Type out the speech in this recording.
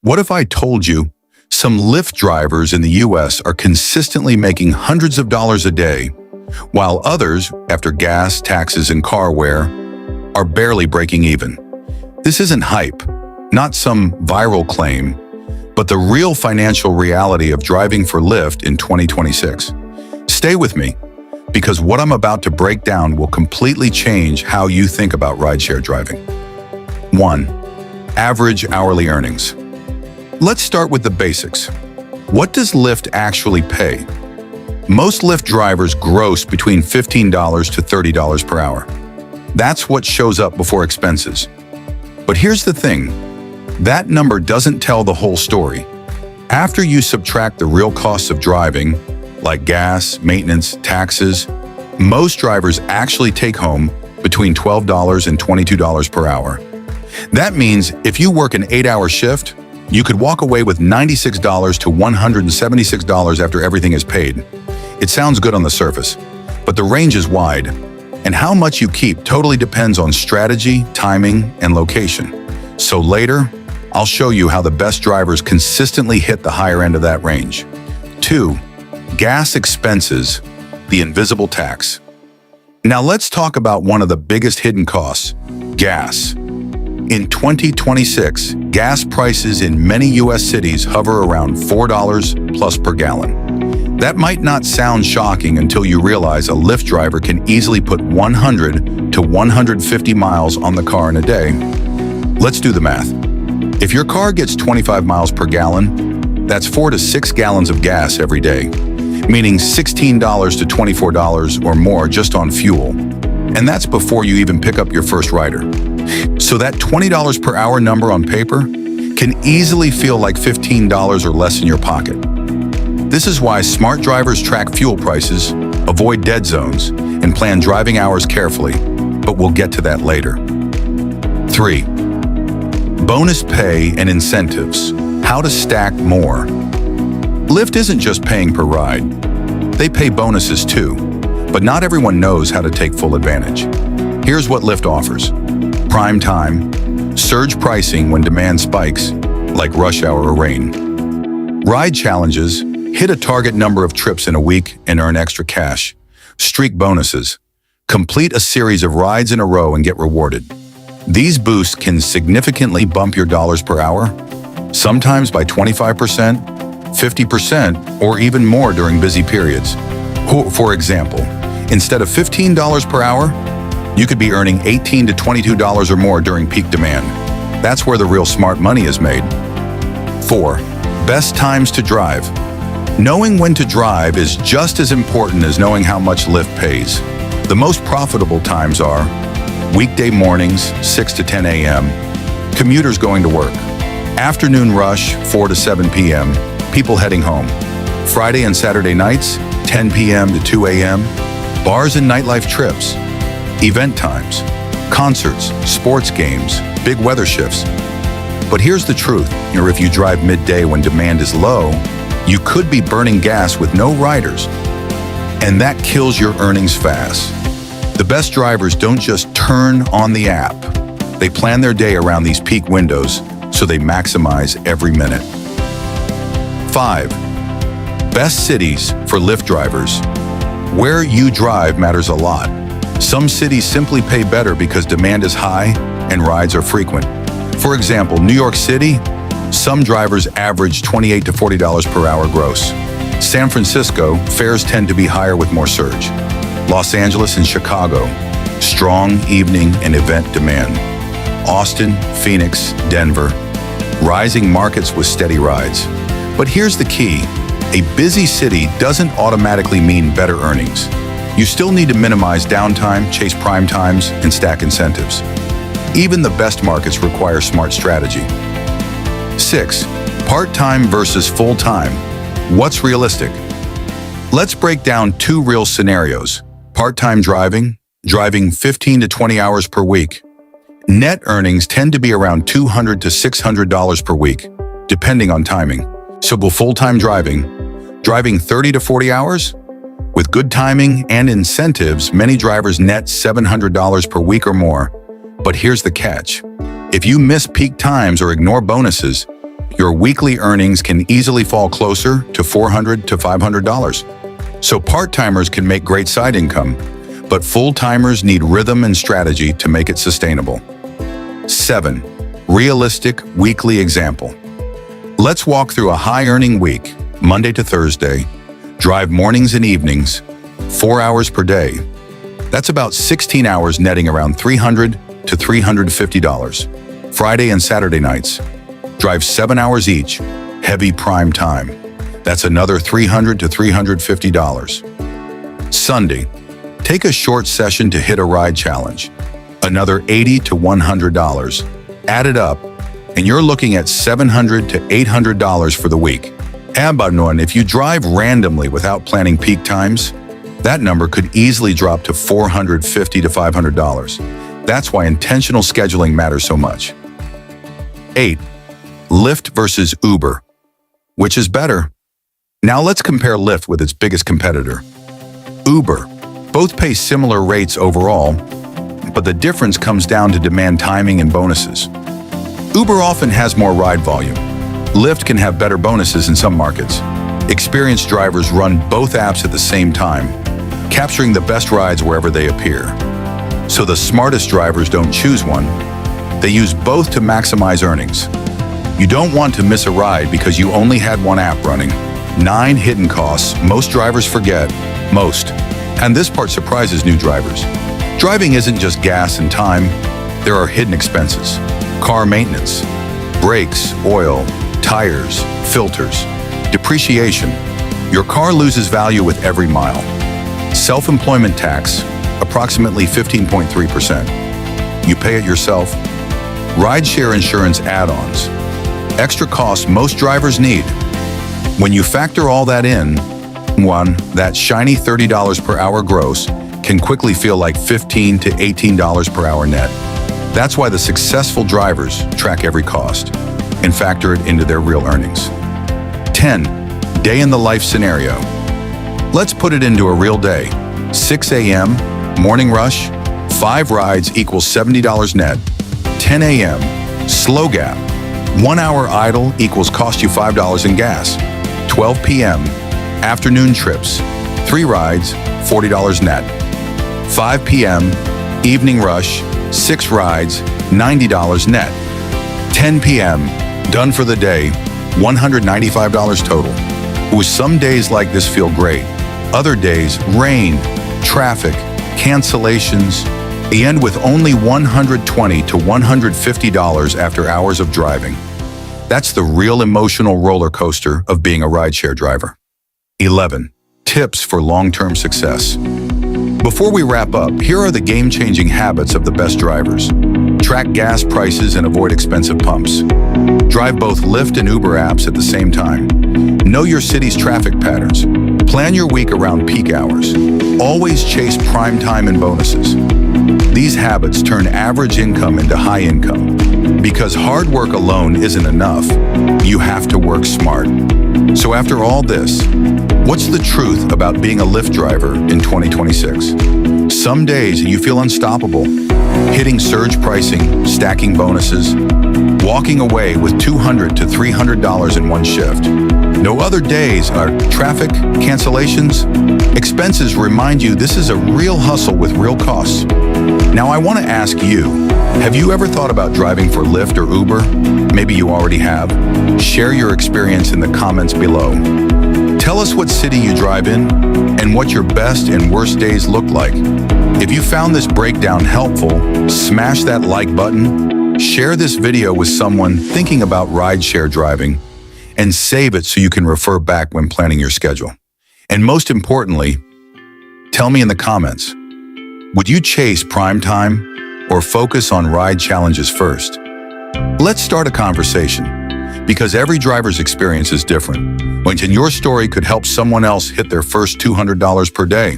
What if I told you some Lyft drivers in the US are consistently making hundreds of dollars a day, while others, after gas, taxes, and car wear, are barely breaking even? This isn't hype, not some viral claim, but the real financial reality of driving for Lyft in 2026. Stay with me, because what I'm about to break down will completely change how you think about rideshare driving. 1. Average hourly earnings. Let's start with the basics. What does Lyft actually pay? Most Lyft drivers gross between $15 to $30 per hour. That's what shows up before expenses. But here's the thing, that number doesn't tell the whole story. After you subtract the real costs of driving, like gas, maintenance, taxes, most drivers actually take home between $12 and $22 per hour. That means if you work an 8-hour shift, you could walk away with $96 to $176 after everything is paid. It sounds good on the surface, but the range is wide, and how much you keep totally depends on strategy, timing, and location. So later, I'll show you how the best drivers consistently hit the higher end of that range. 2. Gas expenses, the invisible tax. Now let's talk about one of the biggest hidden costs, gas. In 2026, gas prices in many US cities hover around $4 plus per gallon. That might not sound shocking until you realize a Lyft driver can easily put 100 to 150 miles on the car in a day. Let's do the math. If your car gets 25 miles per gallon, that's 4 to 6 gallons of gas every day, meaning $16 to $24 or more just on fuel. And that's before you even pick up your first rider. So that $20 per hour number on paper can easily feel like $15 or less in your pocket. This is why smart drivers track fuel prices, avoid dead zones, and plan driving hours carefully, but we'll get to that later. 3. Bonus pay and incentives. How to stack more. Lyft isn't just paying per ride. They pay bonuses too, but not everyone knows how to take full advantage. Here's what Lyft offers. Prime time, surge pricing when demand spikes, like rush hour or rain. Ride challenges, hit a target number of trips in a week and earn extra cash. Streak bonuses, complete a series of rides in a row and get rewarded. These boosts can significantly bump your dollars per hour, sometimes by 25%, 50%, or even more during busy periods. For example, instead of $15 per hour, you could be earning $18 to $22 or more during peak demand. That's where the real smart money is made. 4. Best times to drive. Knowing when to drive is just as important as knowing how much Lyft pays. The most profitable times are weekday mornings, 6 to 10 a.m., commuters going to work, afternoon rush, 4 to 7 p.m., people heading home, Friday and Saturday nights, 10 p.m. to 2 a.m., bars and nightlife trips, event times, concerts, sports games, big weather shifts. But here's the truth, if you drive midday when demand is low, you could be burning gas with no riders, and that kills your earnings fast. The best drivers don't just turn on the app. They plan their day around these peak windows so they maximize every minute. 5. Best cities for Lyft drivers. Where you drive matters a lot. Some cities simply pay better because demand is high and rides are frequent. For example, New York City, some drivers average $28 to $40 per hour gross. San Francisco, fares tend to be higher with more surge. Los Angeles and Chicago, strong evening and event demand. Austin, Phoenix, Denver, rising markets with steady rides. But here's the key, a busy city doesn't automatically mean better earnings. You still need to minimize downtime, chase prime times, and stack incentives. Even the best markets require smart strategy. 6. Part-time versus full-time. What's realistic? Let's break down 2 real scenarios. Part-time driving 15 to 20 hours per week. Net earnings tend to be around $200 to $600 per week, depending on timing. So go full-time driving 30 to 40 hours? With good timing and incentives, many drivers net $700 per week or more. But here's the catch. If you miss peak times or ignore bonuses, your weekly earnings can easily fall closer to $400 to $500. So part-timers can make great side income, but full-timers need rhythm and strategy to make it sustainable. 7. Realistic weekly example. Let's walk through a high-earning week, Monday to Thursday, drive mornings and evenings, 4 hours per day. That's about 16 hours netting around $300 to $350. Friday and Saturday nights, drive 7 hours each, heavy prime time. That's another $300 to $350. Sunday, take a short session to hit a ride challenge, another $80 to $100. Add it up, and you're looking at $700 to $800 for the week. If you drive randomly without planning peak times, that number could easily drop to $450 to $500. That's why intentional scheduling matters so much. 8. Lyft versus Uber. Which is better? Now let's compare Lyft with its biggest competitor, Uber. Both pay similar rates overall, but the difference comes down to demand timing and bonuses. Uber often has more ride volume. Lyft can have better bonuses in some markets. Experienced drivers run both apps at the same time, capturing the best rides wherever they appear. So the smartest drivers don't choose one. They use both to maximize earnings. You don't want to miss a ride because you only had one app running. 9 hidden costs most drivers forget. And this part surprises new drivers. Driving isn't just gas and time. There are hidden expenses. Car maintenance, brakes, oil, tires, filters, depreciation. Your car loses value with every mile. Self-employment tax, approximately 15.3%. You pay it yourself. Rideshare insurance add-ons, extra costs most drivers need. When you factor all that in, that shiny $30 per hour gross can quickly feel like $15 to $18 per hour net. That's why the successful drivers track every cost and factor it into their real earnings. 10. Day in the life scenario. Let's put it into a real day. 6 a.m., morning rush, 5 rides equals $70 net. 10 a.m., slow gap, 1 hour idle equals cost you $5 in gas. 12 p.m., afternoon trips, 3 rides, $40 net. 5 p.m., evening rush, 6 rides, $90 net. 10 p.m., done for the day, $195 total. With some days like this feel great. Other days, rain, traffic, cancellations. They end with only $120 to $150 after hours of driving. That's the real emotional roller coaster of being a rideshare driver. 11. Tips for long-term success. Before we wrap up, here are the game-changing habits of the best drivers. Track gas prices and avoid expensive pumps. Drive both Lyft and Uber apps at the same time. Know your city's traffic patterns. Plan your week around peak hours. Always chase prime time and bonuses. These habits turn average income into high income. Because hard work alone isn't enough, you have to work smart. So after all this, what's the truth about being a Lyft driver in 2026? Some days you feel unstoppable, hitting surge pricing, stacking bonuses, walking away with $200 to $300 in one shift. No other days are traffic, cancellations, expenses remind you this is a real hustle with real costs. Now I want to ask you, have you ever thought about driving for Lyft or Uber? Maybe you already have. Share your experience in the comments below. Tell us what city you drive in and what your best and worst days look like. If you found this breakdown helpful, smash that like button, share this video with someone thinking about rideshare driving, and save it so you can refer back when planning your schedule. And most importantly, tell me in the comments, would you chase prime time or focus on ride challenges first? Let's start a conversation, because every driver's experience is different, and your story could help someone else hit their first $200 per day.